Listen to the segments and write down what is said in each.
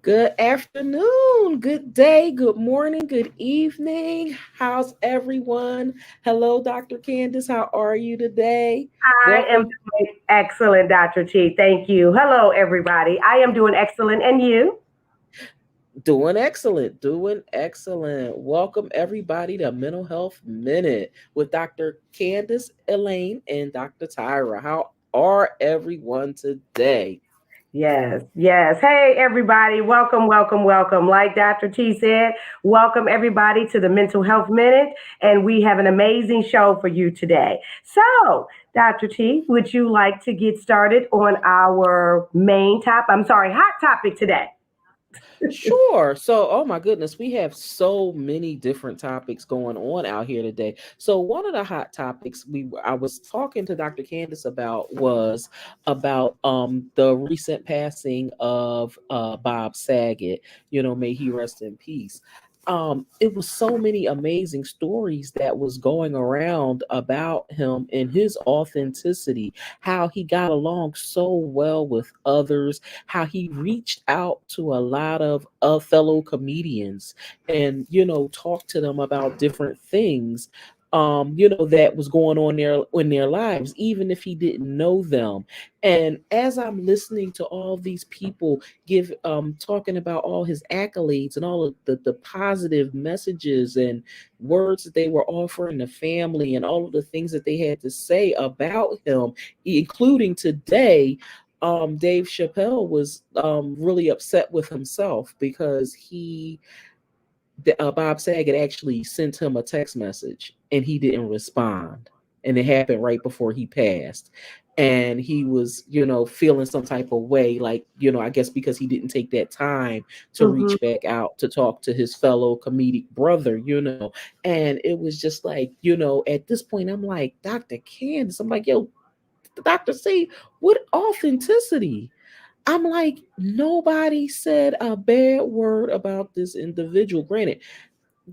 Good afternoon, good day, good morning, good evening. How's everyone? Hello, Dr. Candace. How are you today? I am Welcome. doing excellent, Dr. T. Thank you. Hello, everybody. I am doing excellent. And you? Doing excellent, doing excellent. Welcome everybody to Mental Health Minute with Dr. Candace, Elaine, and Dr. Tyra. How are everyone today? Yes, yes. Hey, everybody. Welcome, welcome, welcome. Like Dr. T said, welcome everybody to the Mental Health Minute. And we have an amazing show for you today. So, Dr. T, would you like to get started on our hot topic today? Sure. So, oh my goodness, we have so many different topics going on out here today. So, one of the hot topics I was talking to Dr. Candace about was about the recent passing of Bob Saget. May he rest in peace. It was so many amazing stories that was going around about him and his authenticity, how he got along so well with others, how he reached out to a lot of fellow comedians and talked to them about different things that was going on there in their lives, even if he didn't know them. And as I'm listening to all these people give talking about all his accolades and all of the positive messages and words that they were offering the family and all of the things that they had to say about him, including today, Dave Chappelle was really upset with himself because Bob Saget actually sent him a text message and he didn't respond. And it happened right before he passed. And he was, feeling some type of way, like, I guess because he didn't take that time to Hmm. reach back out to talk to his fellow comedic brother. And it was just like, at this point, I'm like, Dr. Candace, I'm like, yo, Dr. C, what authenticity? I'm like, nobody said a bad word about this individual. Granted,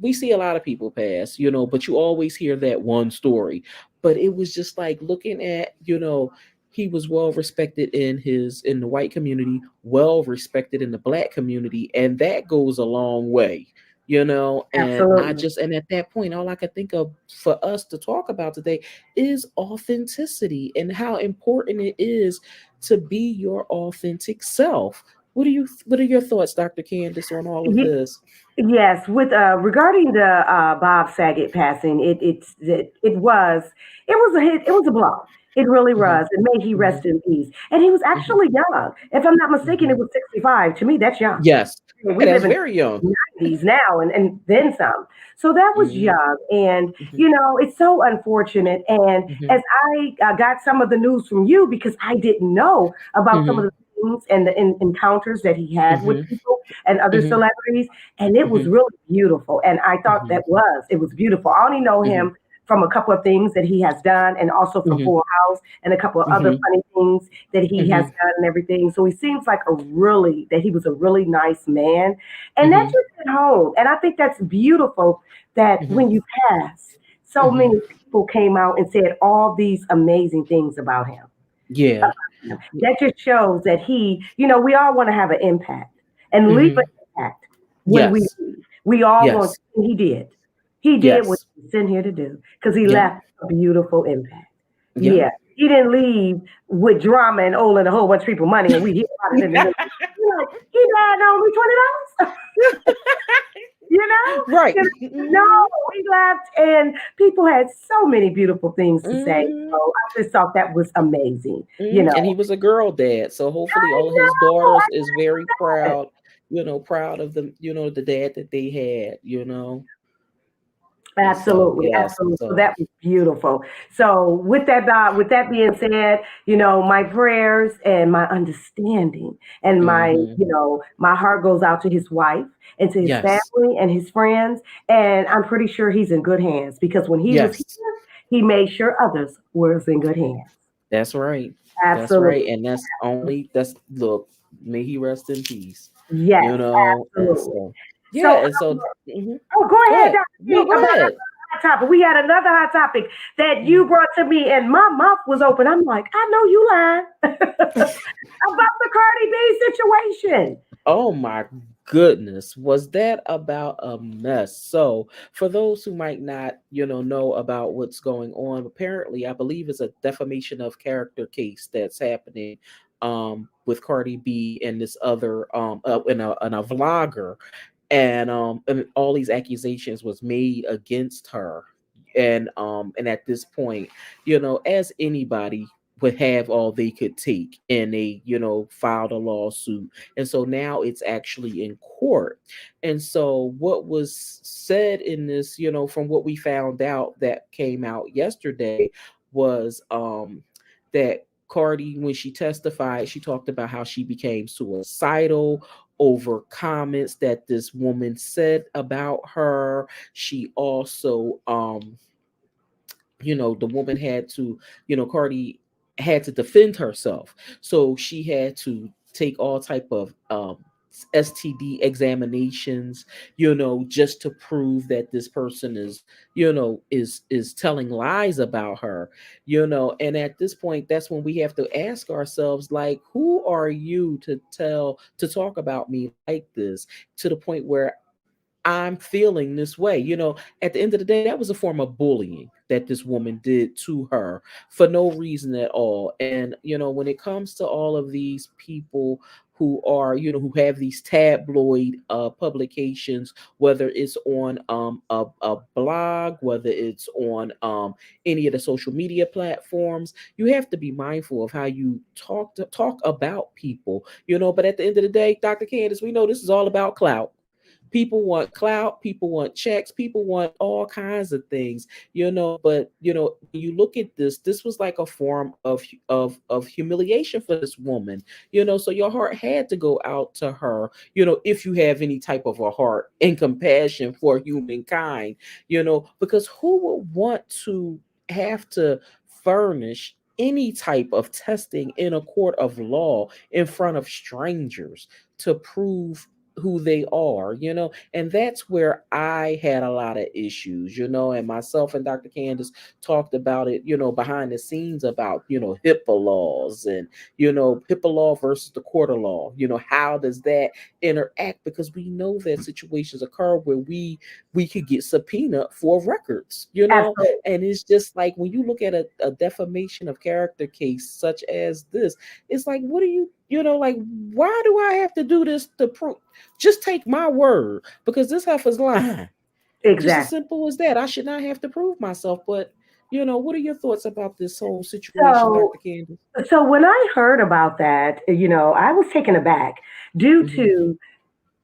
we see a lot of people pass, but you always hear that one story. But it was just like looking at, he was well respected in the white community, well respected in the black community, and that goes a long way. And I Absolutely. just and at that point, all I could think of for us to talk about today is authenticity and how important it is to be your authentic self. What are your thoughts, Dr. Candace, on all of this? Yes, with regarding the Bob Saget passing, it was a hit. It was a blow. It really Mhm, was. And may he mhm, rest in peace. And he was mhm, actually young. If I'm not mistaken, it mhm. was 65. To me, that's young. Yes, We and that's live in very young. the 90s now, and then some. So that was Mhm, young. And mhm, it's so unfortunate. And mhm, as I got some of the news from you, because I didn't know about some of mhm, the things and the encounters that he had with mhm, people and other mhm, celebrities, and it was mhm, really beautiful. And I thought mhm, it was beautiful. I only know mhm, him from a couple of things that he has done, and also from mhm, Full House, and a couple of other mhm, funny things that he has mhm, done and everything. So he seems like that he was a really nice man, and that mhm, just hit home. And I think that's beautiful that mhm, when you pass, so mhm. many people came out and said all these amazing things about him. Yeah. That just shows that we all want to have an impact and leave an Mhm. impact when we Yes. leave. We all want Yes. to, and he did. He did what Yes. he was sent here to do because he Yep. left a beautiful impact. Yep. Yeah. He didn't leave with drama and owing a whole bunch of people money, and we hear about it in the news. He died on only $20. You know? Right. You No, Mhm. we left, and people had so many beautiful things to say. Mhm. So I just thought that was amazing. You Mhm. know, And he was a girl dad, so hopefully I all of his know, daughters I is very know that. proud of the dad that they had. And so Absolutely, yes, absolutely. So so that was beautiful. So with that being said, my prayers and my understanding and mhm. my heart goes out to his wife and to his Yes. family and his friends. And I'm pretty sure he's in good hands because when he was here, Yes. he made sure others was in good hands. That's right. That's right. Absolutely. And that's look, may he rest in peace. Yes, And absolutely. so So, yeah, and so mhm. oh, go Go ahead, ahead. Dr. No, T, go about ahead. another hot topic. We had another hot topic that you Mhm. brought to me, and my mouth was open. I'm like, I know you lying about the Cardi B situation. Oh my goodness, was that about a mess? So, for those who might not, know about what's going on, apparently, I believe it's a defamation of character case that's happening with Cardi B and this other and a vlogger, and all these accusations was made against her, and at this point, as anybody would have all they could take, and they filed a lawsuit, and so now it's actually in court. And so what was said in this, from what we found out that came out yesterday, was that Cardi, when she testified, she talked about how she became suicidal over comments that this woman said about her. She also the woman had to, Cardi had to defend herself, so she had to take all type of STD examinations, just to prove that this person is telling lies about her, and at this point, that's when we have to ask ourselves, like, who are you to talk about me like this, to the point where I'm feeling this way. At the end of the day, that was a form of bullying that this woman did to her for no reason at all. And, when it comes to all of these people who are, who have these tabloid publications, whether it's on a blog, whether it's on any of the social media platforms, you have to be mindful of how you talk about people, but at the end of the day, Dr. Candace, we know this is all about clout. People want clout, people want checks, people want all kinds of things, but when you look at this was like a form of humiliation for this woman, so your heart had to go out to her, if you have any type of a heart and compassion for humankind, because who would want to have to furnish any type of testing in a court of law in front of strangers to prove who they are, and that's where I had a lot of issues, and myself and Dr. Candace talked about it, behind the scenes, about, HIPAA laws, and, HIPAA law versus the court of law, how does that interact? Because we know that situations occur where we could get subpoena for records, Absolutely. and it's just like when you look at a defamation of character case such as this, it's like, what do like, why do I have to do this to prove? Just take my word, because this heifer's lying. Just as Exactly. simple as that. I should not have to prove myself. But what are your thoughts about this whole situation, So Dr. Candace? so when I heard about that, I was taken aback due Mm-hmm. to,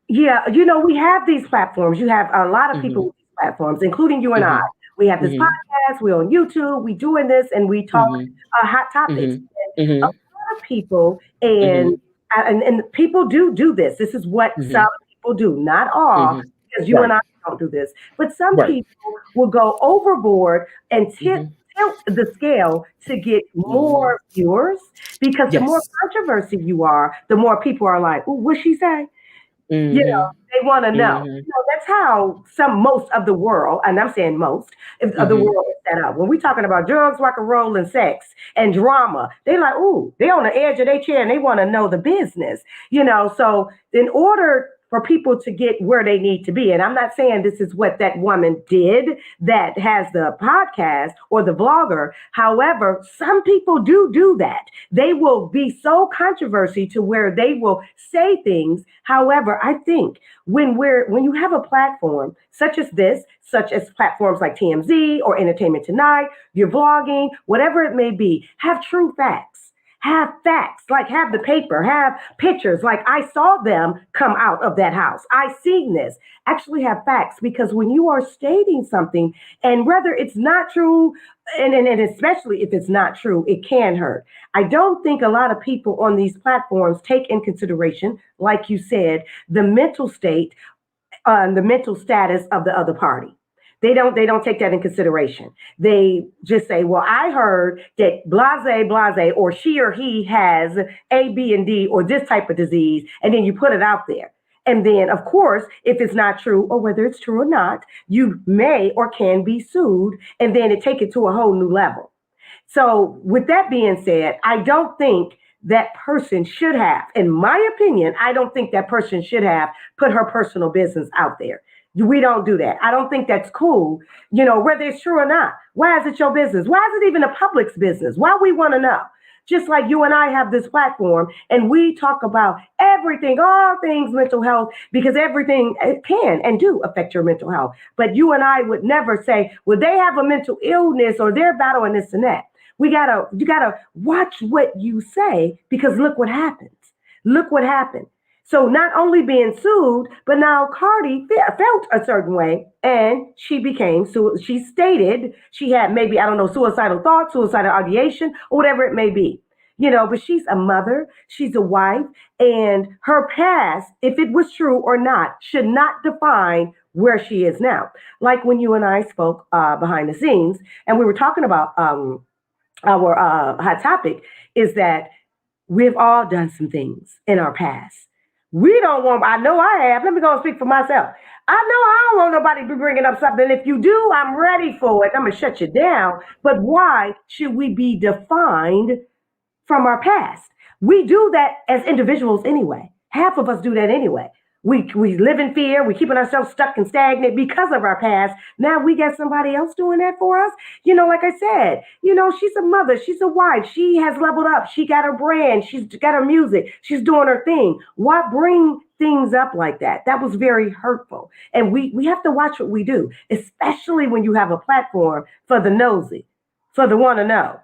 yeah, we have these platforms. You have a lot of people Mm-hmm. with these platforms, including you and I. Mm-hmm. We have this Mm-hmm. podcast, we're on YouTube, we doing this, and we talk Mm-hmm. hot topics. Mm-hmm. A Mm-hmm. lot of people, and people do this. This is what some Mm-hmm. people do, not all, Mm-hmm. because you and Right. I don't do this. But some Right. people will go overboard and Mm-hmm. tilt the scale to get Mm-hmm. more viewers, because the more Yes. controversy you are, the more people are like, "Ooh, what she say?" Mm-hmm. They want to know. Mm-hmm. That's how most of the world, and I'm saying most of the Mm-hmm. world is set up. When we're talking about drugs, rock and roll, and sex and drama, they like, ooh, they on the edge of their chair and they want to know the business. So in order for people to get where they need to be, and I'm not saying this is what that woman did that has the podcast or the vlogger. However, some people do that. They will be so controversy to where they will say things. However, I think when you have a platform such as this, such as platforms like TMZ or Entertainment Tonight, you're vlogging, whatever it may be, have true facts. Have facts, like have the paper, have pictures, like I saw them come out of that house. I seen this. Actually have facts, because when you are stating something, and whether it's not true, and especially if it's not true, it can hurt. I don't think a lot of people on these platforms take in consideration, like you said, the mental state, the mental status of the other party. They don't take that in consideration. They just say, "Well, I heard that blase, or she or he has A, B, and D, or this type of disease," and then you put it out there. And then, of course, if it's not true, or whether it's true or not, you may or can be sued, and then it take it to a whole new level. So, with that being said, I don't think that person should have, in my opinion, I don't think that person should have put her personal business out there. We don't do that. I don't think that's cool, whether it's true or not. Why is it your business? Why is it even the public's business? Why we want to know? Just like you and I have this platform and we talk about everything, all things mental health, because everything can and do affect your mental health. But you and I would never say, well, they have a mental illness or they're battling this and that. You gotta watch what you say because look what happens. Look what happened. So not only being sued, but now Cardi felt a certain way, and she became. She stated she had maybe I don't know suicidal thoughts, suicidal ideation, or whatever it may be. But she's a mother, she's a wife, and her past, if it was true or not, should not define where she is now. Like when you and I spoke behind the scenes, and we were talking about our hot topic, is that we've all done some things in our past. We don't want, I know I have. Let me go and speak for myself. I know I don't want nobody to be bringing up something. If you do, I'm ready for it. I'm going to shut you down. But why should we be defined from our past? We do that as individuals anyway. Half of us do that anyway. We live in fear. We're keeping ourselves stuck and stagnant because of our past. Now we got somebody else doing that for us. Like I said, she's a mother. She's a wife. She has leveled up. She got her brand. She's got her music. She's doing her thing. Why bring things up like that? That was very hurtful. And we have to watch what we do, especially when you have a platform for the nosy, for the want to know,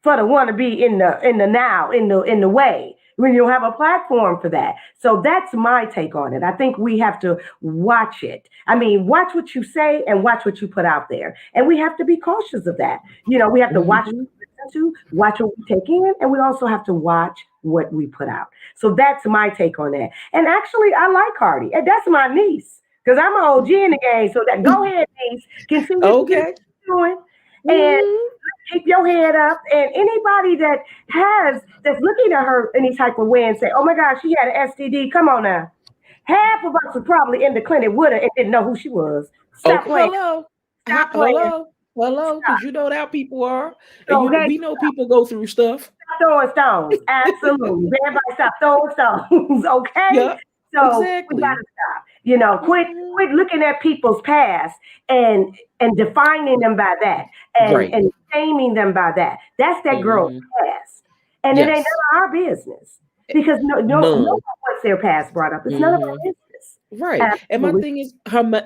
for the want to be in the now, in the way, when you have a platform for that. So that's my take on it. I think we have to watch it. I mean, watch what you say and watch what you put out there. And we have to be cautious of that. We have to watch what Mm-hmm. we listen to, watch what we take in, and we also have to watch what we put out. So that's my take on that. And actually, I like Cardi. And that's my niece. Because I'm an OG in the game. So that go ahead, niece. Continue to do what Okay. you're doing. And Mm-hmm. keep your head up. And anybody that's looking at her any type of way and say, "Oh my gosh, she had an STD." Come on now. Half of us are probably in the clinic with her and didn't know who she was. Stop Okay. playing. Hello. Stop playing. Hello. Hello. Stop. Because you know how people are, and Okay. we know people go through stuff. Stop throwing stones. Absolutely. Everybody stop throwing stones. Okay. Yep. So we Exactly. gotta stop. Quit looking at people's past and defining them by that and Right. and shaming them by that. That's that girl's Hmm. past. And it ain't Yes. none of our business. Because no None. one wants their past brought up. It's none of our Hmm. business. Right. And my Absolutely. thing is,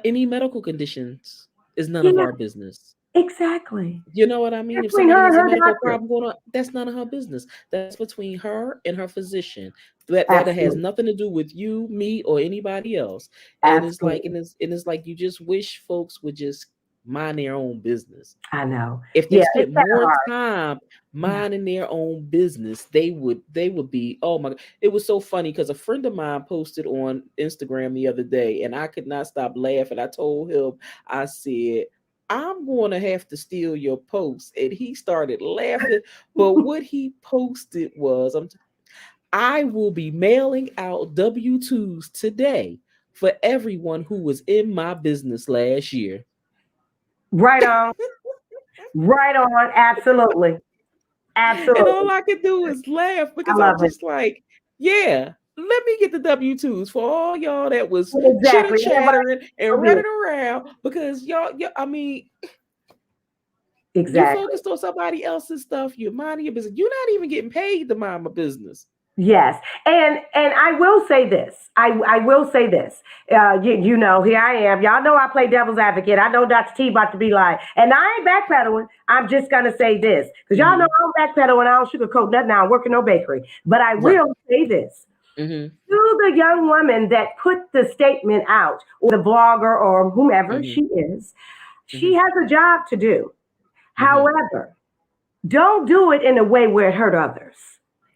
any medical conditions is none of Yeah, our business. exactly. You know what I mean? If Between somebody her has and a her medical doctor. problem going on, that's none of her business. That's between her and her physician. That has Absolutely. nothing to do with you, me, or anybody else. And it's like, Absolutely. and it's like you just wish folks would just mind their own business. I know. If they Yeah, it's spent kind of more hard. time Yeah. minding their own business, they would be, oh my God. It was so funny because a friend of mine posted on Instagram the other day and I could not stop laughing. I told him, I said, I'm going to have to steal your post. And he started laughing. But what he posted was, I will be mailing out W-2s today for everyone who was in my business last year. Right on. Right on. Absolutely. And all Absolutely. I could do is laugh I because I'm love it. just like, yeah, let me get the W-2s for all y'all that was chitter Exactly. Everybody chattering and for real. running around because I mean, you Exactly. focused on somebody else's stuff, you're minding your business. You're not even getting paid to mind my business. Yes, and I will say this. I will say this. Here I am. Y'all know I play devil's advocate. I know Dr. T about to be like, and I ain't backpedaling. I'm just gonna say this because y'all know Hmm. I don't backpedal and I don't sugarcoat nothing. I don't work in no bakery, but I Right. will say this Hmm. to the young woman that put the statement out, or the blogger or whomever Hmm. she is. She Hmm. has a job to do. Hmm. However, don't do it in a way where it hurt others.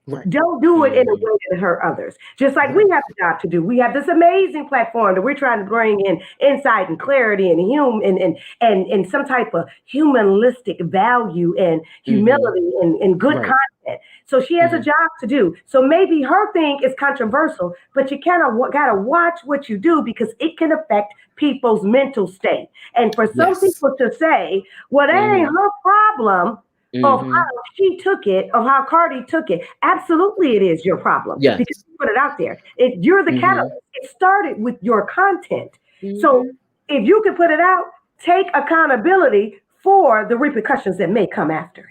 Right. Don't do it in a Hmm. way that hurt others. Just like we Right. have a job to do. We have this amazing platform that we're trying to bring in insight and clarity and some type of humanistic value and Hmm. humility and good Right. content. So she has a Hmm. job to do. So maybe her thing is controversial, but you kind of got to watch what you do because it can affect people's mental state. And for some Yes. people to say, well, that ain't Hmm. her problem, of Mm-hmm. how she took it, of how Cardi took it. Absolutely, it is your problem because Yes. you put it out there. You're the Mm-hmm. catalyst. It started with your content. So Mm-hmm. if you can put it out, take accountability for the repercussions that may come after it.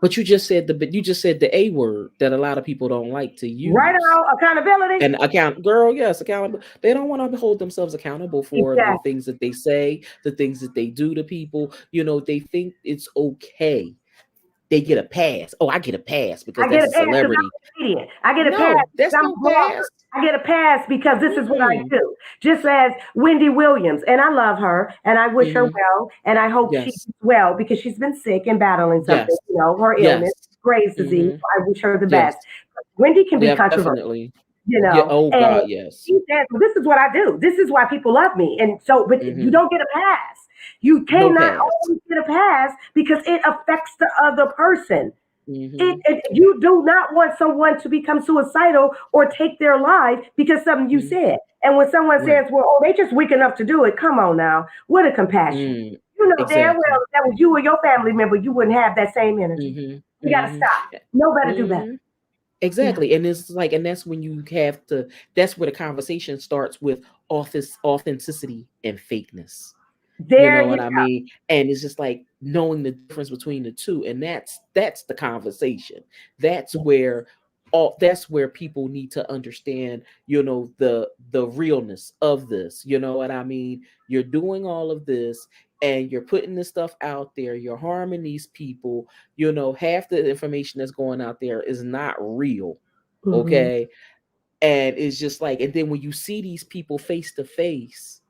But you just said the A word that a lot of people don't like to Right use. now, accountability. And girl, yes, accountable. They don't want to hold themselves accountable for the Exactly. things that they say, the things that they do to people. They think it's okay. They get a pass. Oh, I get a pass because I get that's a a pass because celebrity. I'm a comedian. I get a pass No, because that's I'm no a blogger. pass. I get a pass because this is what I Mm-mm. do. Just as Wendy Williams, and I love her, and I wish her Mm-hmm. well, and I hope she's Yes. well because she's been sick and battling something, Yes. her illness, Yes. Graves' disease. Mm-hmm. I wish her the Yes. best. Wendy can be Yeah, controversial, definitely. Yeah. Oh and God, yes. she says, well, this is what I do. This is why people love me. And so, but you Mm-hmm. don't get a pass. You No cannot pass. always get a pass because it affects the other person. Mm-hmm. You do not want someone to become suicidal or take their life because something you Mm-hmm. said. And when someone Right. says, well, oh, they just weak enough to do it, come on now. What a compassion. Mm. You know damn well Exactly. if that was you or your family member, you wouldn't have that same energy. Mm-hmm. We got to stop. Know better, do better. Mm-hmm. Yeah. Exactly. And it's like, and that's when you have to, that's where the conversation starts with authenticity and fakeness. You know There you what I mean? And it's just like knowing the difference between the two. And that's the conversation. That's go. where that's where people need to understand, the realness of this. You know what I mean? You're doing all of this and you're putting this stuff out there, you're harming these people. Half the information that's going out there is not real. Hmm. Okay. And it's just like, and then when you see these people face to face,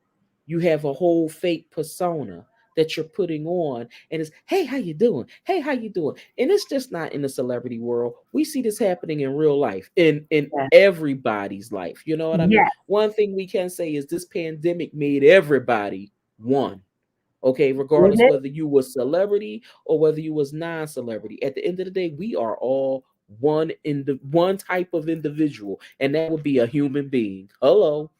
you have a whole fake persona that you're putting on, and it's, hey, how you doing? Hey, how you doing? And it's just not in the celebrity world. We see this happening in real life, in Yes. everybody's life. You know what I mean? Yes. One thing we can say is this pandemic made everybody one. Okay, Isn't regardless it? whether you was celebrity or whether you was non-celebrity, at the end of the day, we are all one type of individual, and that would be a human being. Hello.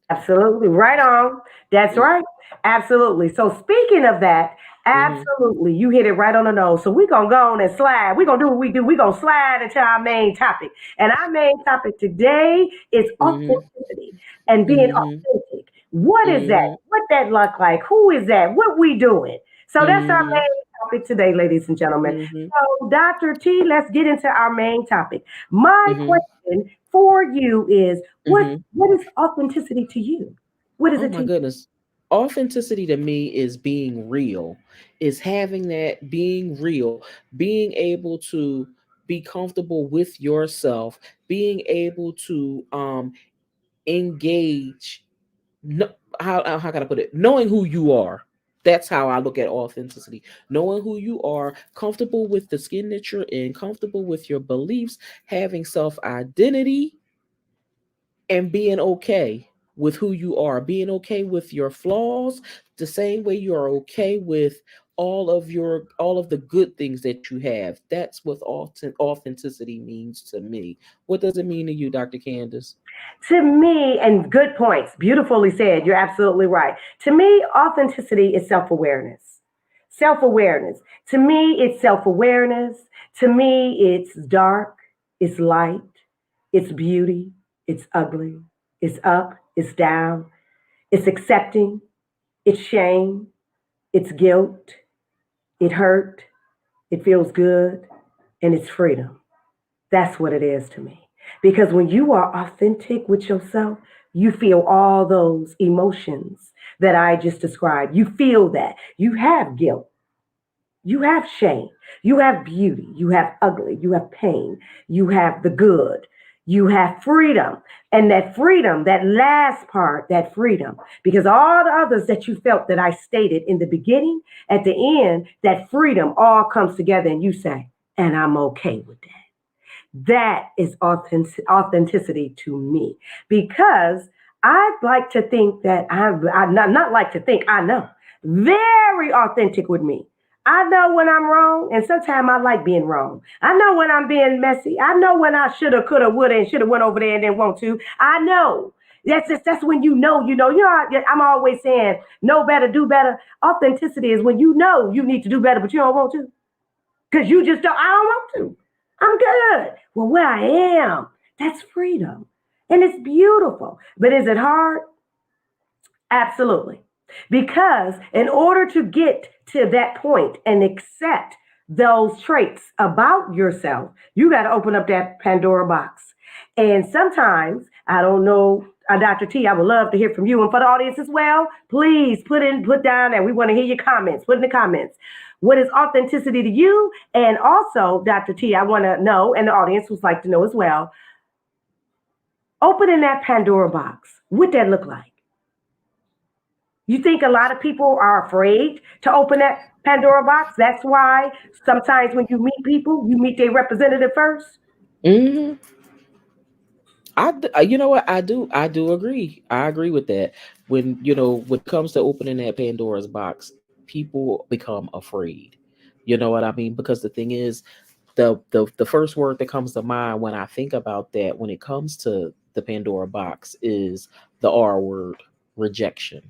Absolutely. Right on. That's right. Absolutely. So speaking of that, Mm-hmm. absolutely. You hit it right on the nose. So we're gonna go on and slide. We're gonna do what we do. We're gonna slide into our main topic. And our main topic today is Mm-hmm. authenticity and being Mm-hmm. authentic. What is that? Mm-hmm. What that look like? Who is that? What we doing? So that's our Mm-hmm. main topic today, ladies and gentlemen. Mm-hmm. So Dr. T, let's get into our main topic. My Mm-hmm. question for you is Mm-hmm. what is authenticity to you? What is Oh it my to you? goodness. Authenticity to me is being real, is having that being real, being able to be comfortable with yourself, being able to engage. No, how can I put it? Knowing who you are. That's how I look at authenticity. Knowing who you are, comfortable with the skin that you're in, comfortable with your beliefs, having self identity, and being okay with who you are, being okay with your flaws, the same way you are okay with all of the good things that you have. That's what authenticity means to me. What does it mean to you, Dr. Candace? To me, and good points, beautifully said. You're absolutely right. To me, authenticity is self awareness. Self awareness. To me, it's self awareness. To me, it's dark, it's light, it's beauty, it's ugly, it's up, it's down, it's accepting, it's shame, it's guilt, it hurt, it feels good, and it's freedom. That's what it is to me. Because when you are authentic with yourself, you feel all those emotions that I just described. You feel that. You have guilt. You have shame. You have beauty. You have ugly. You have pain. You have the good. You have freedom. And that freedom, that last part, that freedom, because all the others that you felt that I stated in the beginning, at the end, that freedom all comes together and you say, and I'm okay with that. That is authenticity to me because I like to think that not like to think, I know, very authentic with me. I know when I'm wrong, and sometimes I like being wrong. I know when I'm being messy. I know when I shoulda, coulda, woulda, and shoulda went over there and didn't want to. I know. That's when you know, you know. I'm always saying, know better, do better. Authenticity is when you know you need to do better, but you don't want to. because you just don't. I don't want to. I'm good. Well, where I am, that's freedom, and it's beautiful. But is it hard? Absolutely. Because in order to get to that point and accept those traits about yourself, you got to open up that Pandora box. And sometimes, I don't know, Dr. T, I would love to hear from you and for the audience as well. Please put down there. We want to hear your comments. Put in the comments. What is authenticity to you? And also, Dr. T, I want to know, and the audience would like to know as well, opening that Pandora box, what that look like? You think a lot of people are afraid to open that Pandora box? That's why sometimes when you meet people, you meet their representative first. Hmm. You know what, I do agree. I agree with that. When it comes to opening that Pandora's box, people become afraid. You know what I mean? Because the thing is, the first word that comes to mind when I think about that, when it comes to the Pandora box, is the R word, rejection.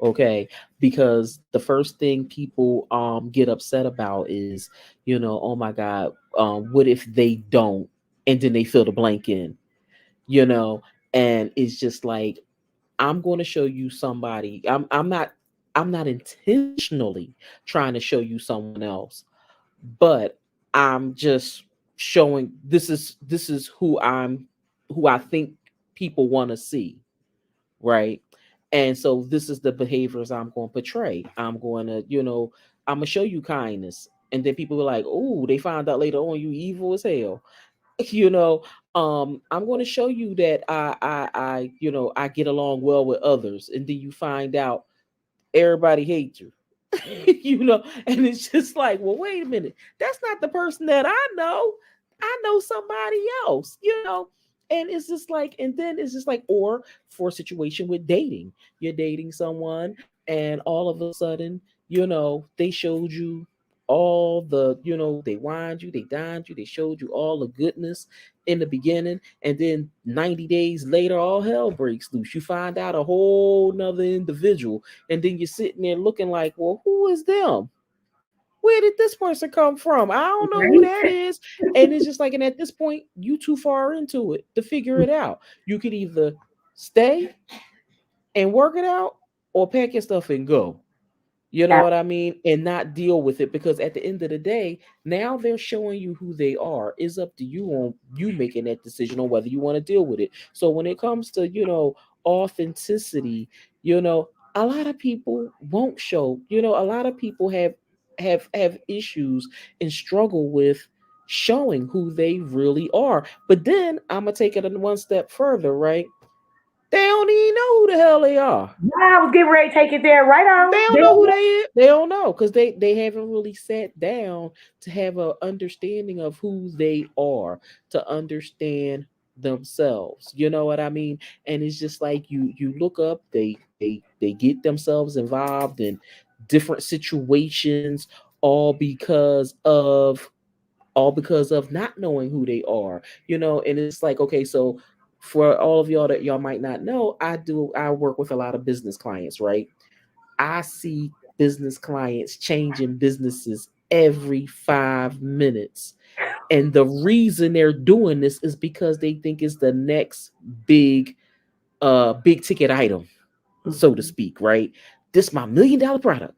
Okay, because the first thing people get upset about is, oh my God, what if they don't, and then they fill the blank in, you know and it's just like, I'm going to show you somebody. I'm not intentionally trying to show you someone else, but I'm just showing, this is who I think people want to see, right? And so this is the behaviors I'm going to portray. I'm going to show you kindness, and then people are like, oh, they found out later on you evil as hell. you know I'm going to show you that I get along well with others, and then you find out everybody hates you. And it's just like, well, wait a minute, that's not the person that I know somebody else. And it's just like, and then it's just like, or for a situation with dating, you're dating someone, and all of a sudden, they showed you all they wined you, they dined you, they showed you all the goodness in the beginning, and then 90 days later, all hell breaks loose. You find out a whole nother individual, and then you're sitting there looking like, well, who is them? Where did this person come from? I don't know who that Right? is. And it's just like, and at this point, you too far into it to figure it out. You could either stay and work it out, or pack your stuff and go. You know what I mean? And not deal with it, because at the end of the day, now they're showing you who they are. It's up to you on you making that decision on whether you want to deal with it. So when it comes to, authenticity, a lot of people won't show, a lot of people have issues and struggle with showing who they really are. But then I'm gonna take it one step further, right? They don't even know who the hell they are. I was getting ready to take it there. Right They on. don't know who they is. They don't know, because they haven't really sat down to have a understanding of who they are, to understand themselves. You know what I mean? And it's just like, you look up, they get themselves involved in different situations, all because of not knowing who they are. And it's like, okay, so for all of y'all that y'all might not know, I work with a lot of business clients, right? I see business clients changing businesses every 5 minutes. And the reason they're doing this is because they think it's the next big ticket item, so to Mm-hmm. speak, right? This my $1 million product.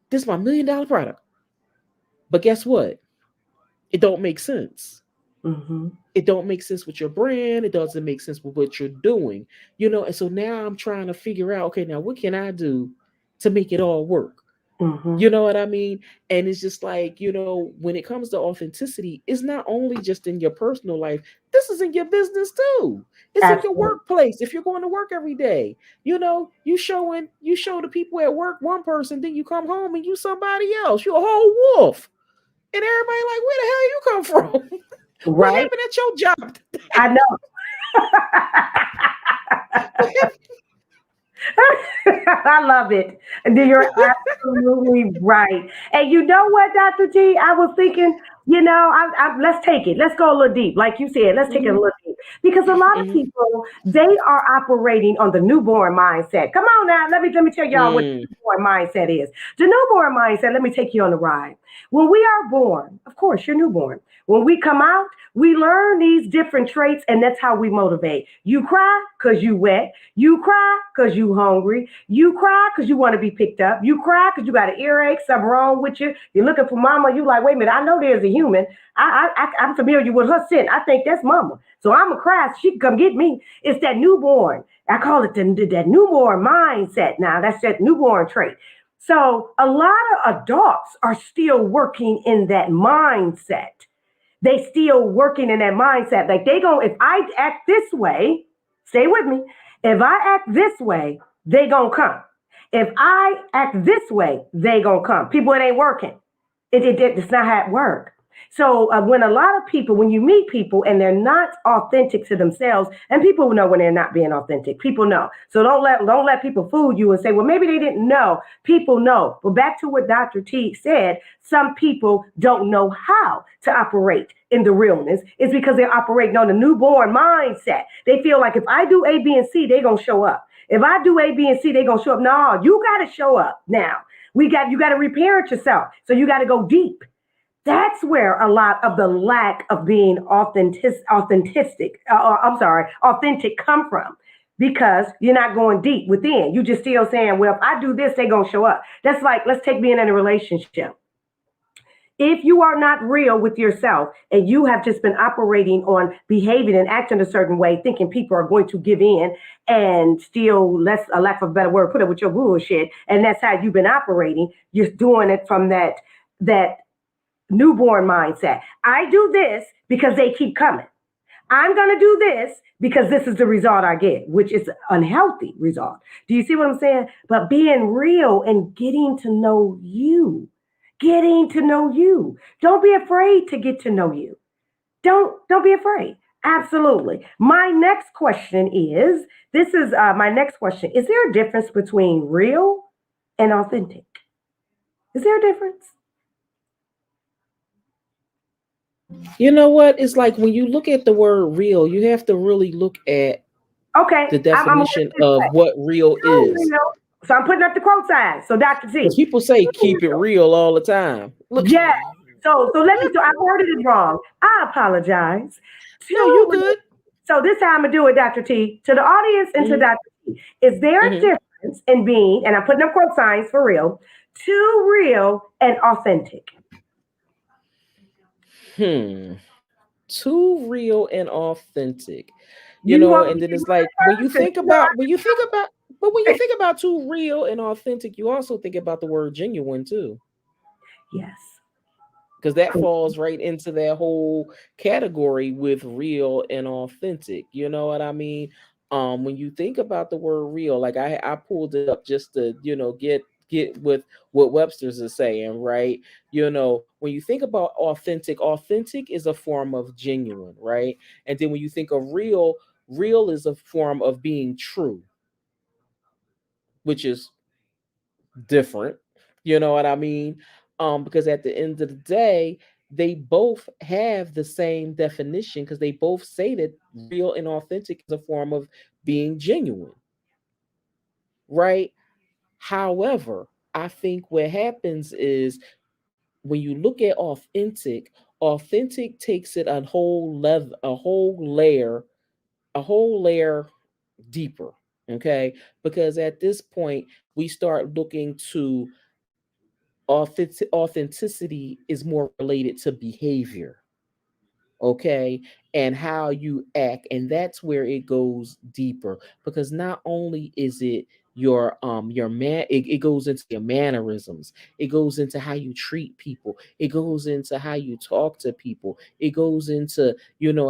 This my $1 million product. But guess what? It don't make sense. Mm-hmm. It don't make sense with your brand. It doesn't make sense with what you're doing. And so now I'm trying to figure out, okay, now what can I do to make it all work? Mm-hmm. You know what I mean? And it's just like, when it comes to authenticity, it's not only just in your personal life, this is in your business too. It's in your Absolutely. workplace. If you're going to work every day, you show the people at work one person, then you come home and you somebody else. You're a whole wolf. And everybody like, where the hell you come from? What Right? happened at your job I today? know. What happened? I love it. And you're absolutely right. And you know what, Dr. T? I was thinking, let's take it. Let's go a little deep. Like you said, let's take it a Mhm, little deep. Because a lot of mhm, people, they are operating on the newborn mindset. Come on now, let me tell y'all what mm, the newborn mindset is. The newborn mindset, let me take you on the ride. When we are born, of course, you're newborn. When we come out, we learn these different traits, and that's how we motivate. You cry because you wet. You cry because you hungry. You cry because you want to be picked up. You cry because you got an earache, something wrong with you. You're looking for mama. You like, wait a minute, I know there's a human. I'm familiar with her scent. I think that's mama. So I'm a cry. She can come get me. It's that newborn. I call it that newborn mindset. Now that's that newborn trait. So a lot of adults are still working in that mindset. They still working in that mindset. Like they go, if I act this way, stay with me. If I act this way, they gonna come. If I act this way, they gonna come. People, it ain't working. It's not how it works. So when a lot of people, when you meet people and they're not authentic to themselves, and people know when they're not being authentic, people know. So don't let people fool you and say, well, maybe they didn't know. People know. Well, back to what Dr. T said, some people don't know how to operate in the realness. It's because they're operating on a newborn mindset. They feel like if I do A, B, and C, they're gonna show up. If I do A, B, and C, they're gonna show up. No, you gotta show up now. You got to reparent yourself. So you got to go deep. That's where a lot of the lack of being authentic come from. Because you're not going deep within. You just still saying, well, if I do this, they're going to show up. That's like, let's take being in a relationship. If you are not real with yourself and you have just been operating on behaving and acting a certain way, thinking people are going to give in and still, less a lack of a better word, put up with your bullshit, and that's how you've been operating, you're doing it from that newborn mindset. I do this because they keep coming. I'm going to do this because this is the result I get, which is unhealthy result. Do you see what I'm saying? But being real and getting to know you. Don't be afraid to get to know you. Don't be afraid. Absolutely. My next question is, this is my next question. Is there a difference between real and authentic? Is there a difference? You know what? It's like when you look at the word real, you have to really look at Okay, the I'm going to definition put it this of way. what real True is. real. So I'm putting up the quote sign. So Dr. Because T, people say true keep it real. real all the time. Look, Yes. So let me. So I worded it wrong. I apologize. no, you Too real. good. So this how I'm gonna do it, Dr. T. To the audience and to Hmm. Dr. T. Is there a Hmm. difference in being, and I'm putting up quote signs for real, too real and authentic? Hmm. Too real and authentic. You You know, want me and to then get it's mine like when you first? Because think you know about but when you I think about too real and authentic, you also think about the word genuine too. yes. Because that Cool. falls right into that whole category with real and authentic. You know what I mean? When you think about the word real, like I pulled it up just to get with what Webster's is saying, right? You know, when you think about authentic, authentic is a form of genuine, right? And then when you think of real, real is a form of being true, which is different. You know what I mean? Because at the end of the day, they both have the same definition because they both say that real and authentic is a form of being genuine, right? However, I think what happens is when you look at authentic, authentic takes it a whole layer deeper. Okay, because at this point we start looking to authenticity is more related to behavior, okay, and how you act, and that's where it goes deeper because not only is it your man it goes into your mannerisms, it goes into how you treat people, it goes into how you talk to people, it goes into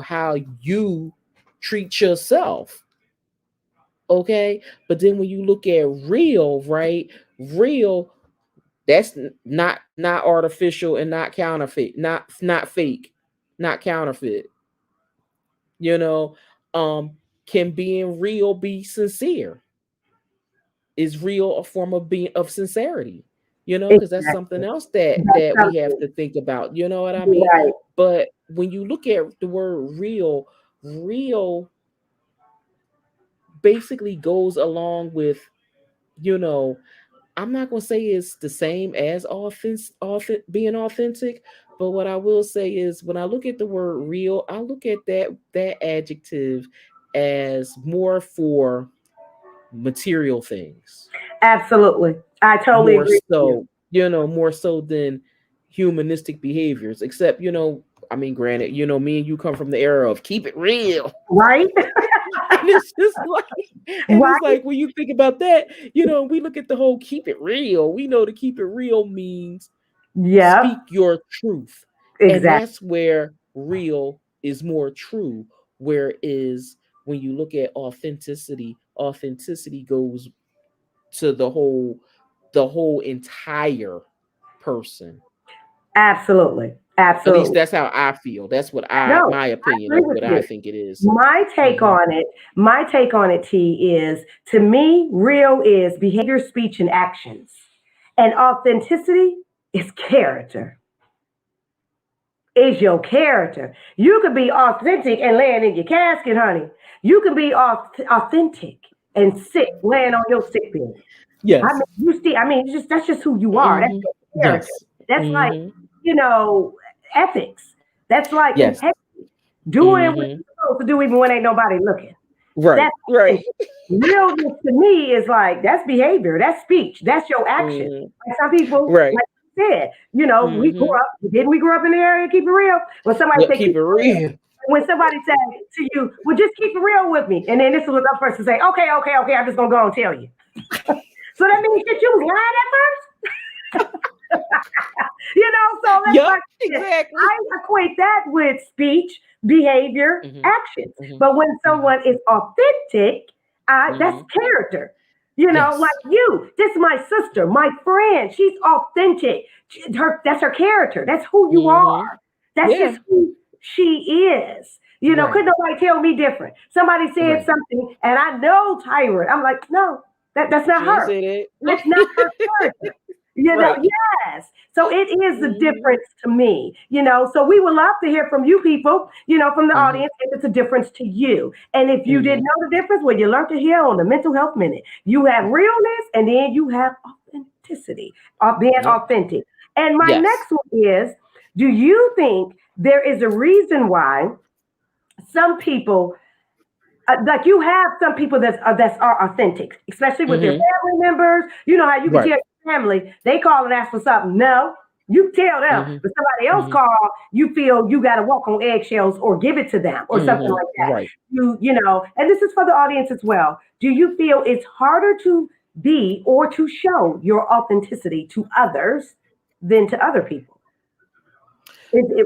how you treat yourself, okay. But then when you look at real, right, real, that's not artificial and not counterfeit, not fake, not counterfeit. You know, can being real be sincere? Is real a form of being of sincerity? Because that's something Exactly. else that That's we have something. to think about. You know what I You're mean? right. But when you look at the word real, real basically goes along with you know I'm not gonna say it's the same as being authentic, but what I will say is when I look at the word real, I look at that adjective as more for material things, Absolutely. I totally more agree with you. so, more so than humanistic behaviors. Except, I mean, granted, me and you come from the era of keep it real. Right? And it's just like, and it's Right? like when you think about that, we look at the whole keep it real. We know to keep it real means Yep. speak your truth. And Exactly. that's where real is more true. Whereas when you look at authenticity goes to the whole entire person. Absolutely. At least Absolutely. that's how I feel. That's what I No, my I opinion agree of with what I you. think it is. My take Mm-hmm. on it, my take on it, T, is to me, real is behavior, speech, and actions. And authenticity is character. Is your character. You could be authentic and laying in your casket, honey. You can be authentic and sick, laying on your sick bed. I mean, Yes. you see, I mean, that's just who you are. That's Mm-hmm. your character. Yes. That's like, Mm-hmm. you know, ethics. That's like Yes. integrity. Doing what Mm-hmm. you're supposed to do even when ain't nobody looking. Right. That's Right. authentic. Realness to me is like that's behavior, that's speech, that's your action. Mm-hmm. Like some people, Right. like you said, we grew Mm-hmm. up, didn't we grow up in the area? Keep it real. When somebody Yep. say keep Keep it it real, real. when somebody said to you, well, just keep it real with me, and then this was the person say, okay, okay, okay, I'm just gonna go and tell you. So that means that you was lying at first. So that's Yep. like Exactly. I equate that with speech, behavior, Mm-hmm. actions. Mm-hmm. But when Mm-hmm. someone is authentic, that's Mm-hmm. character. Like Yes. you. This is my sister, my friend. She's authentic. That's her character. That's who you Mm-hmm. are. That's just Yeah. who she is. Right. Couldn't nobody tell me different. Somebody said Right. something, and I know Tyrant. I'm like, no, that's not She ain't her. say that. That's not her character. Right. Yes. So it is a Mm-hmm. difference to me. So we would love to hear from you people, from the Mm-hmm. audience, if it's a difference to you. And if you didn't Mm-hmm. know the difference, well, you learned it here on the Mental Health Minute. You have realness and then you have authenticity, being Yep. authentic. And my Yes. next one is, do you think there is a reason why some people like you have some people that are authentic, especially with their Mm-hmm. family members. You know how you can tell Right. your family they call and ask for something. No, you tell them, Mm-hmm. but somebody else Mm-hmm. call, you feel you got to walk on eggshells or give it to them or something Mm-hmm. like that. Right. And this is for the audience as well. Do you feel it's harder to be or to show your authenticity to others than to other people?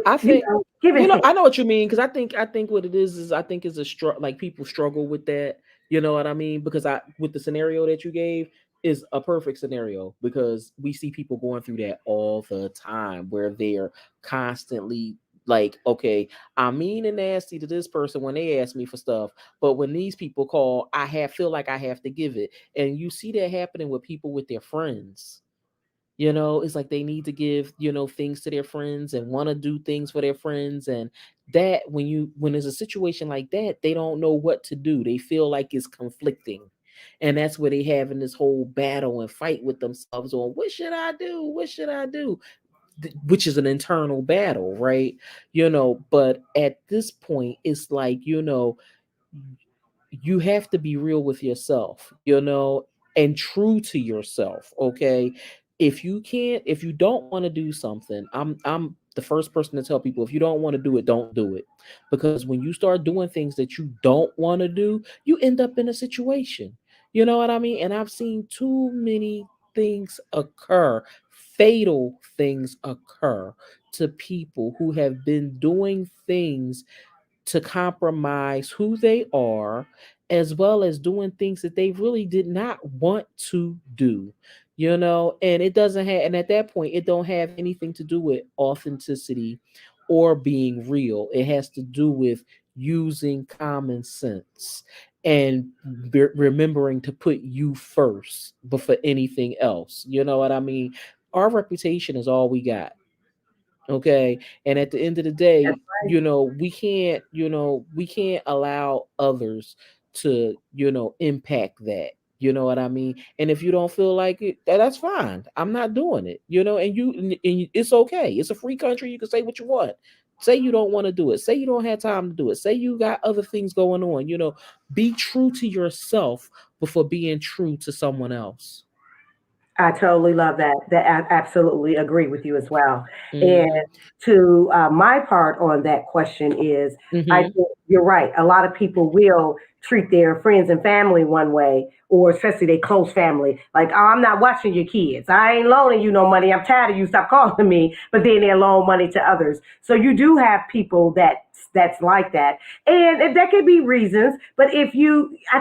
I think Give and take. I know what you mean because I think what it is I think is like people struggle with that. You know what I mean? Because I with the scenario that you gave is a perfect scenario because we see people going through that all the time where they're constantly like, okay, I'm mean and nasty to this person when they ask me for stuff, but when these people call, feel like I have to give it, and you see that happening with people with their friends. It's like they need to give, things to their friends and want to do things for their friends. And that when there's a situation like that, they don't know what to do. They feel like it's conflicting. And that's where they having this whole battle and fight with themselves on what should I do? What should I do? Which is an internal battle, right? But at this point, it's like, you have to be real with yourself, and true to yourself, okay? If you don't want to do something, I'm the first person to tell people if you don't want to do it, don't do it. Because when you start doing things that you don't want to do, you end up in a situation. You know what I mean? And I've seen too many things occur, fatal things occur to people who have been doing things to compromise who they are, as well as doing things that they really did not want to do. And it doesn't have, and at that point it don't have anything to do with authenticity or being real. It has to do with using common sense and remembering to put you first before anything else. You know what I mean? Our reputation is all we got. Okay. And at the end of the day, we can't allow others to impact that. You know what I mean? And if you don't feel like it, that's fine. I'm not doing it. It's okay. It's a free country. You can say what you want. Say you don't want to do it. Say you don't have time to do it. Say you got other things going on. Be true to yourself before being true to someone else. I totally love that. I absolutely agree with you as well. And Mm-hmm. to my part on that question is, I Mm-hmm. think you're right. A lot of people will treat their friends and family one way, or especially their close family, like, oh, I'm not watching your kids. I ain't loaning you no money. I'm tired of you. Stop calling me. But then they loan money to others. So you do have people that's like that. And that could be reasons, but I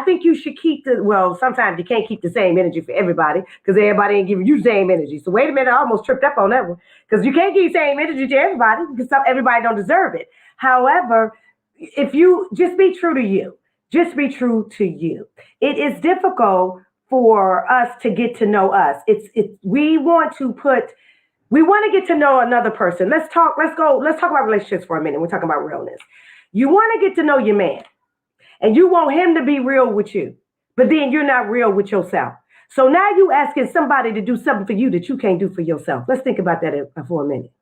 think you should keep well, sometimes you can't keep the same energy for everybody because everybody ain't giving you the same energy. So wait a minute, I almost tripped up on that one because you can't give the same energy to everybody because everybody don't deserve it. However, if you just be true to you, just be true to you. It is difficult for us to get to know us. We want to get to know another person. Let's talk about relationships for a minute. We're talking about realness. You want to get to know your man and you want him to be real with you, but then you're not real with yourself. So now you asking somebody to do something for you that you can't do for yourself. Let's think about that for a minute.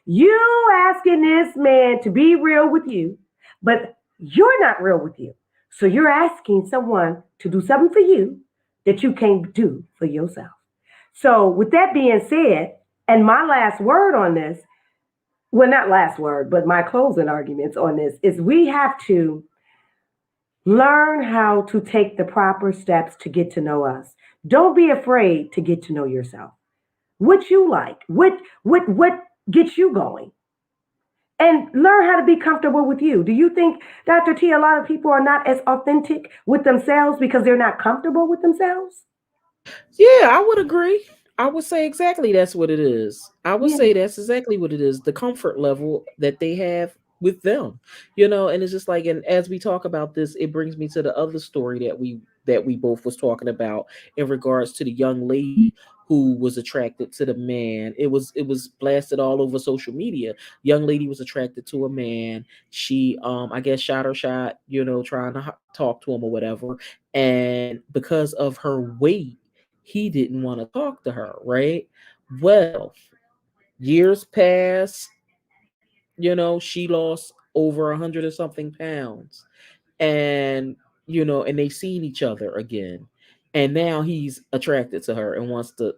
You asking this man to be real with you, but you're not real with you. So you're asking someone to do something for you that you can't do for yourself. So with that being said, and my last word on this, well, not last word, but my closing arguments on this is we have to learn how to take the proper steps to get to know us. Don't be afraid to get to know yourself. What you like, what gets you going, and learn how to be comfortable with you. Do you think, Dr. T, a lot of people are not as authentic with themselves because they're not comfortable with themselves? Yeah, I would agree. I would say exactly that's what it is. I would Yeah. say that's exactly what it is. The comfort level that they have with them. And it's just like, and as we talk about this, it brings me to the other story that we both was talking about in regards to the young lady who was attracted to the man. It was blasted all over social media. Young lady was attracted to a man. She I guess shot her shot, trying to talk to him or whatever. And because of her weight, he didn't want to talk to her, right? Well, years pass, she lost over 100 or something pounds. And they seen each other again. And now he's attracted to her and wants to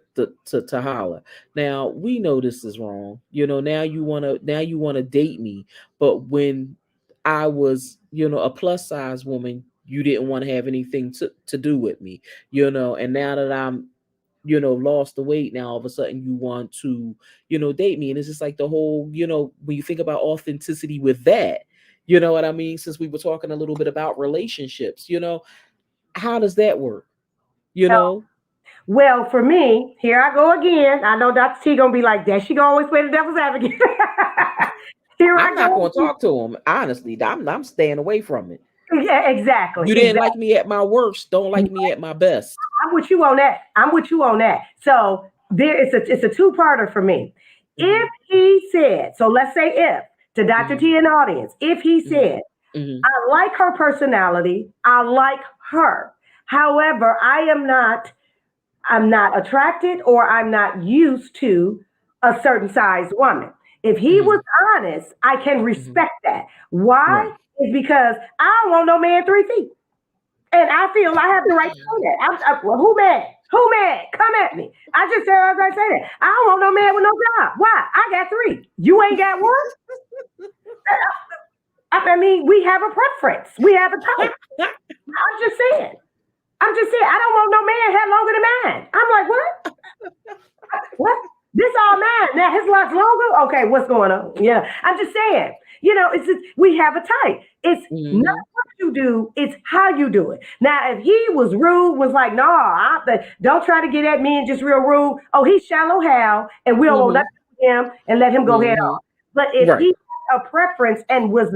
holler. Now we know this is wrong. Now you wanna date me. But when I was, a plus size woman, you didn't want to have anything to do with me, and now that I'm lost the weight, now all of a sudden you want to date me. And it's just like the whole, when you think about authenticity with that, you know what I mean, since we were talking a little bit about relationships, how does that work, you know Well, for me, here I go again. I know Dr. T gonna be like that. She gonna always play the devil's advocate. Here I'm I not go going to talk to him, honestly. I'm staying away from it. again. Yeah, exactly, You didn't like exactly. me at my worst, don't like me at my best. I'm with you on that. I'm with you on that. So it's a two-parter for me. Hmm. If he said, so let's say if to Dr. Hmm. T in the audience, if he Hmm. said, Hmm. I like her personality, I like her. However, I'm not attracted or I'm not used to a certain size woman. If he was Hmm. honest, I can Hmm. respect that. Why? Right. Is because I don't want no man 3 feet. And I feel I have the right to say that. Well, who mad? Who mad? Come at me. I just said I was going to say that. I don't want no man with no job. Why? I got three. You ain't got one? I mean, we have a preference. We have a type. I'm just saying. I'm just saying. I don't want no man head longer than mine. I'm like, what? What? This all mine. Now his lot's longer? Okay, what's going on? Yeah. I'm just saying. It's just, we have a type. It's not Hmm. what you do, it's how you do it. Now, if he was rude, was like, no, don't try to get at me and just real rude. Oh, he's shallow Hal, and we don't want Hmm. nothing with him and let him go head Hmm. on. But if Right. he had a preference and was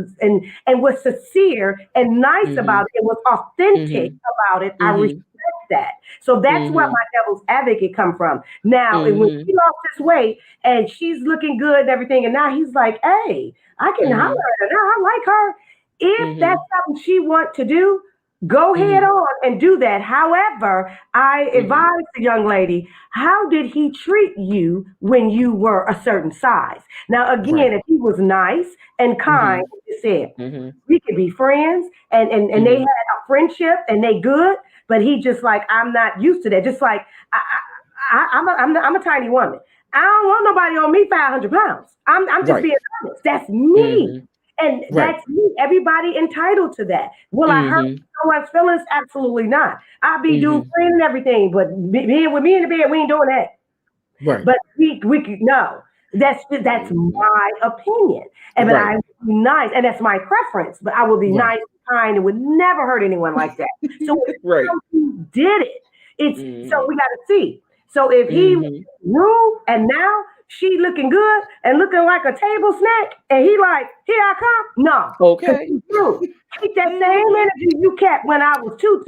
sincere and nice about Hmm. it, and was authentic Hmm. about it, I respect Hmm. that. So that's where Hmm. my devil's advocate come from. Now, and when Hmm. he lost his weight and she's looking good and everything, and now he's like, hey, I can holler Hmm. at her now. I like her. If that's Hmm. something she want to do, Go head Mm-hmm. on and do that. However, I Mm-hmm. advise the young lady, how did he treat you when you were a certain size? Now, again, Right. if he was nice and kind, Mm-hmm. like you said, Mm-hmm. we could be friends and they had Mm-hmm. a friendship and they good, but he just like, I'm not used to that. Just like, I'm a tiny woman. I don't want nobody on me 500 pounds. I'm just Right. being honest. That's me. Mm-hmm. And Right. that's me. Everybody entitled to that. Will I hurt Mm-hmm. someone's feelings? Absolutely not. I'll be doing Mm-hmm. clean and everything, but being with me in the bed, we ain't doing that. Right. But we could no. That's Mm-hmm. my opinion. And but I Right. will be nice, and that's my preference. But I will be Right. nice, kind, and would never hurt anyone like that. So if Right. he did it, it's so Mm-hmm. we got to see. So if he was Mm-hmm. rude and now she looking good and looking like a table snack, and he like, here I come, no, because Okay. he's rude. Keep that same Mm-hmm. energy you kept when I was too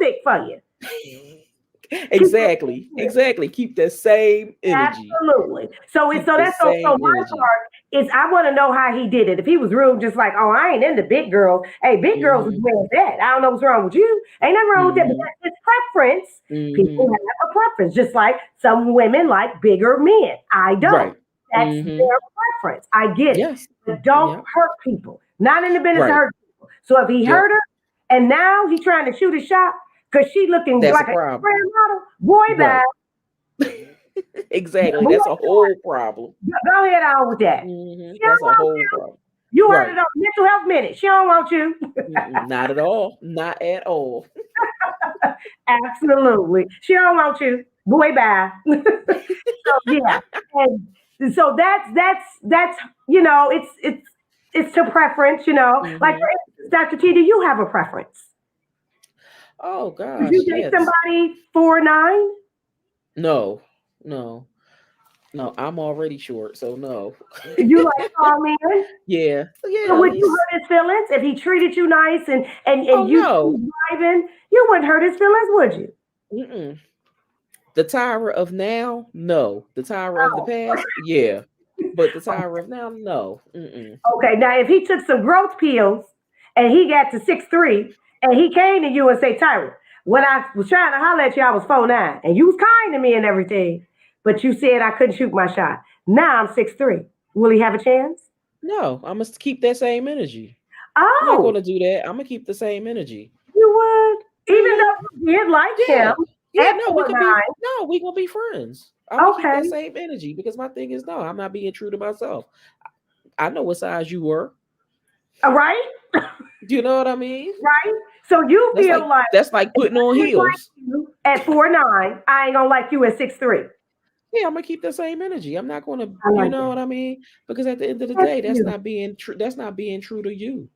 thick for you. Keep that Exactly. same energy. Exactly. Keep that same energy. Absolutely. So it's Keep so the that's so same my energy. part is I want to know how he did it. If he was rude, just like, oh, I ain't into big girls. Hey, big girls is Mm-hmm. where it's at. I don't know what's wrong with you. Ain't nothing wrong with that, but Mm-hmm. that's his preference. People Mm-hmm. have a preference, just like some women like bigger men. I don't. Right. That's Mm-hmm. their preference. I get it. Yes. But don't Yep. hurt people. Not in the business to Right. hurt people. So if he Yep. hurt her and now he trying to shoot his shot because she looking That's a like an problem. Instagram model, boy, bye. Right. Exactly. Boy, That's a whole problem. go ahead on with that. She That's don't a want whole you. problem. You heard Right. it on Mental Health Minute. She don't want you. Mm-mm. Not at all. Not at all. Absolutely. She don't want you. Boy, bye. So yeah. And so that's it's to preference, Like Mm-hmm. for instance, Dr. T, do you have a preference? Oh Would you gosh, date yes. somebody 4'9"? No, no, no. I'm already short, so no. You like tall men? Yeah, So yeah. would you He's. hurt his feelings if he treated you nice and Oh you no. two driving? You wouldn't hurt his feelings, would you? Mm-mm. The Tyra of now, no. The Tyra of the Oh. past, yeah. But the Tyra of now, no. Mm-mm. Okay, now if he took some growth pills and he got to 6'3" and he came to you and say, Tyra, when I was trying to holler at you, I was 4'9" and you was kind to me and everything, but you said I couldn't shoot my shot. Now I'm 6'3". Will he have a chance? No, I must keep that same energy. I'm not Oh, gonna do that. I'm gonna keep the same energy. you would? Even Mm-hmm. though you did like him Yeah. Yeah, at no, we four could be nine. no, we gonna be friends. I'm gonna keep Okay. that same energy because my thing is no, I'm not being true to myself. I know what size you were. All right. Do you know what I mean? Right. So you That's feel like like that's like if putting on I didn't like heels. you at 4'9", I ain't gonna like you at 6'3". Yeah, I'm gonna keep the same energy. I'm not gonna, I you like know that. what I mean? Because at the end of the That's day, that's beautiful. not being true. That's not being true to you.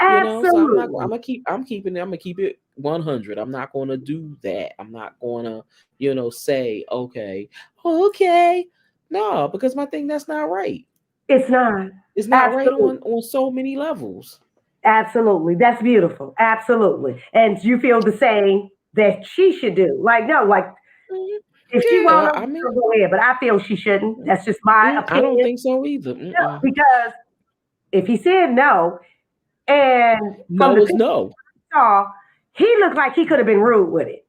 You know, so I'm not. I'm Absolutely. gonna keep. I'm keeping. I'm gonna keep it 100. I'm not gonna do that. I'm not gonna, say okay. No, because my thing that's not right. It's not. It's not right Absolutely. on so many levels. Absolutely. That's beautiful. Absolutely. And you feel the same that she should do. Like, no, like Mhm. if she Yeah, wanna, I mean, go ahead. But I feel she shouldn't. That's just my I don't opinion. think so either. No, Mm-mm. because if he said no, and from the No is picture no. I saw, he looked like he could have been rude with it.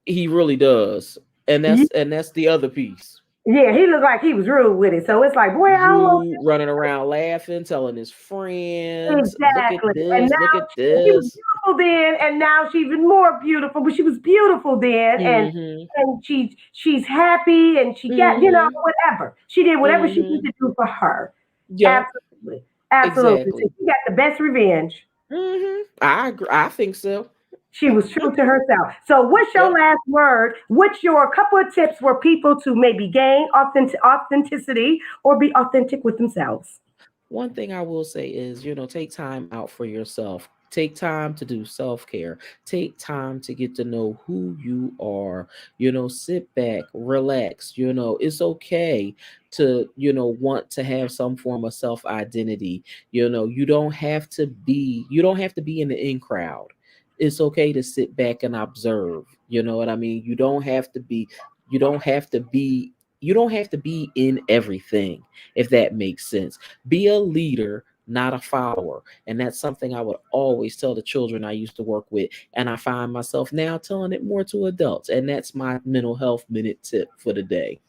He really does, and that's the other piece. Yeah, he looked like he was rude with it. So it's like, boy, I don't want Rude, running around laughing, telling his friends, "Look at exactly. And this, look now at she was this." beautiful then, and now she's even more beautiful. But she was beautiful then, Mm-hmm. and she's happy, and she got Mm-hmm. whatever she did, whatever she needed Mm-hmm. to do for her. Yep. Absolutely, absolutely. So Exactly. she got the best revenge. Mm-hmm. I agree. I think so. She was true to herself. So, what's your Yep. last word? What's your couple of tips for people to maybe gain authenticity or be authentic with themselves? One thing I will say is, take time out for yourself. Take time to do self care. Take time to get to know who you are. Sit back, relax. It's okay to, want to have some form of self identity. You don't have to be in the in crowd. It's okay to sit back and observe. You know what I mean? You don't have to be, you don't have to be in everything, if that makes sense. Be a leader, not a follower. And that's something I would always tell the children I used to work with. And I find myself now telling it more to adults. And that's my mental health minute tip for the day.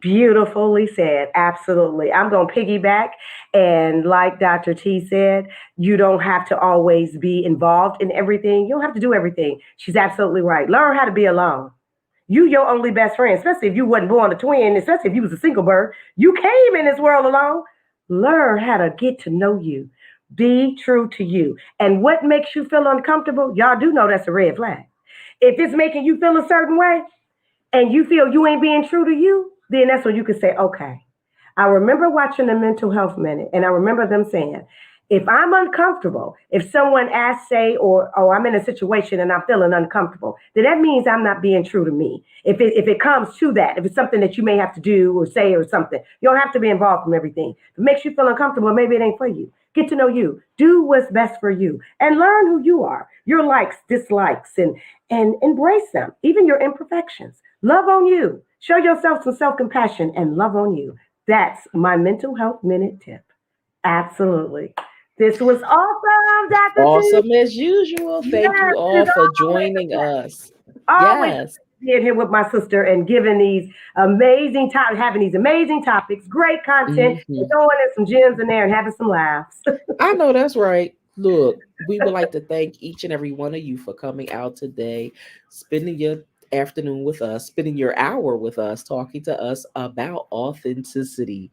Beautifully said. Absolutely. I'm going to piggyback. And like Dr. T said, you don't have to always be involved in everything. You don't have to do everything. She's absolutely right. Learn how to be alone. You your only best friend, especially if you wasn't born a twin, especially if you was a single bird. You came in this world alone. Learn how to get to know you. Be true to you. And what makes you feel uncomfortable, y'all do know that's a red flag. If it's making you feel a certain way, and you feel you ain't being true to you, then that's when you can say, okay. I remember watching the Mental Health Minute, and I remember them saying, if I'm uncomfortable, if someone asks, say, or I'm in a situation and I'm feeling uncomfortable, then that means I'm not being true to me. If it comes to that, if it's something that you may have to do or say or something, you don't have to be involved from everything. If it makes you feel uncomfortable, maybe it ain't for you. Get to know you. Do what's best for you and learn who you are, your likes, dislikes, and embrace them, even your imperfections. Love on you. Show yourself some self-compassion and love on you. That's my mental health minute tip. Absolutely. This was awesome, Dr. T. Awesome as usual. Thank Yes, you it all is for always a joining pleasure. us. Always Yes. being here with my sister and giving these amazing topics, having these amazing topics, great content, and Hmm. throwing in some gems in there and having some laughs. I know that's right. Look, we would like to thank each and every one of you for coming out today, spending your afternoon with us, spending your hour with us, talking to us about authenticity.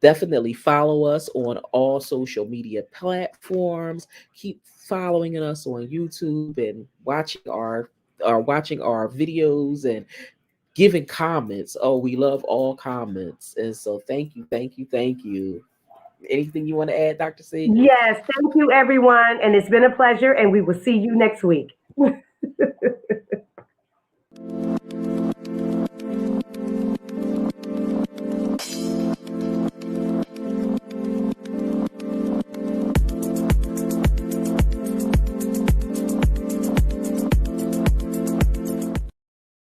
Definitely follow us on all social media platforms. Keep following us on YouTube and watching our videos and giving comments. Oh, we love all comments. And so thank you, thank you, thank you. Anything you want to add, Dr. C? Yes, thank you, everyone. And it's been a pleasure. And we will see you next week.